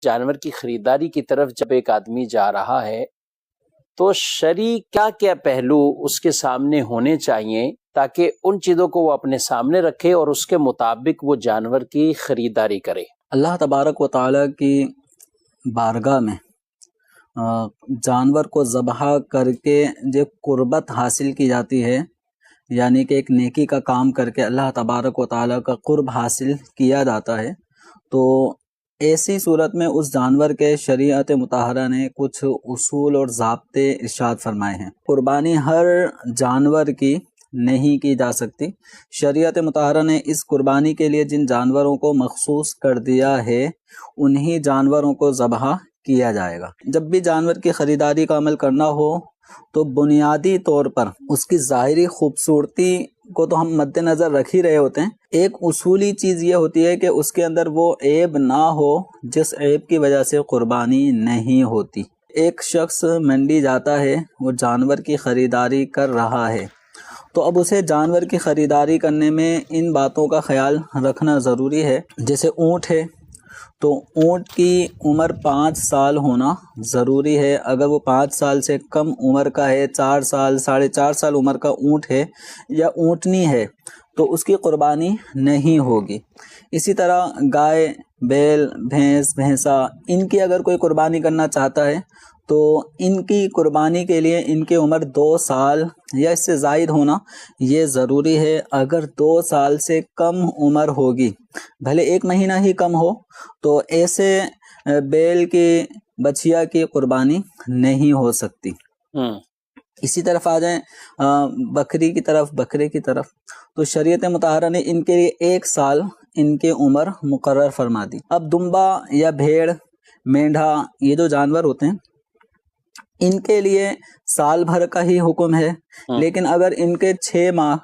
جانور کی خریداری کی طرف جب ایک آدمی جا رہا ہے تو شرعی کیا کیا پہلو اس کے سامنے ہونے چاہیے تاکہ ان چیزوں کو وہ اپنے سامنے رکھے اور اس کے مطابق وہ جانور کی خریداری کرے؟ اللہ تبارک و تعالیٰ کی بارگاہ میں جانور کو ذبح کر کے جو قربت حاصل کی جاتی ہے، یعنی کہ ایک نیکی کا کام کر کے اللہ تبارک و تعالیٰ کا قرب حاصل کیا جاتا ہے، تو ایسی صورت میں اس جانور کے شریعت مطہرہ نے کچھ اصول اور ضابطے ارشاد فرمائے ہیں۔ قربانی ہر جانور کی نہیں کی جا سکتی۔ شریعت مطہرہ نے اس قربانی کے لیے جن جانوروں کو مخصوص کر دیا ہے انہی جانوروں کو ذبح کیا جائے گا۔ جب بھی جانور کی خریداری کا عمل کرنا ہو تو بنیادی طور پر اس کی ظاہری خوبصورتی کو تو ہم مد نظر رکھ ہی رہے ہوتے ہیں، ایک اصولی چیز یہ ہوتی ہے کہ اس کے اندر وہ عیب نہ ہو جس عیب کی وجہ سے قربانی نہیں ہوتی۔ ایک شخص منڈی جاتا ہے، وہ جانور کی خریداری کر رہا ہے، تو اب اسے جانور کی خریداری کرنے میں ان باتوں کا خیال رکھنا ضروری ہے۔ جیسے اونٹ ہے تو اونٹ کی عمر 5 سال ہونا ضروری ہے۔ اگر وہ 5 سال سے کم عمر کا ہے، 4 سال 4.5 سال عمر کا اونٹ ہے یا اونٹنی ہے تو اس کی قربانی نہیں ہوگی۔ اسی طرح گائے، بیل، بھینس، بھینسا، ان کی اگر کوئی قربانی کرنا چاہتا ہے تو ان کی قربانی کے لیے ان کی عمر 2 سال یا اس سے زائد ہونا یہ ضروری ہے۔ اگر 2 سال سے کم عمر ہوگی، بھلے 1 مہینہ ہی کم ہو، تو ایسے بیل کی بچھیا کی قربانی نہیں ہو سکتی۔ اسی طرف آ جائیں بکری کی طرف، بکرے کی طرف، تو شریعت مطہرہ نے ان کے لیے 1 سال ان کی عمر مقرر فرما دی۔ اب دمبا یا بھیڑ، مینڈھا، یہ جو جانور ہوتے ہیں ان کے لیے سال بھر کا ہی حکم ہے، لیکن اگر ان کے 6 ماہ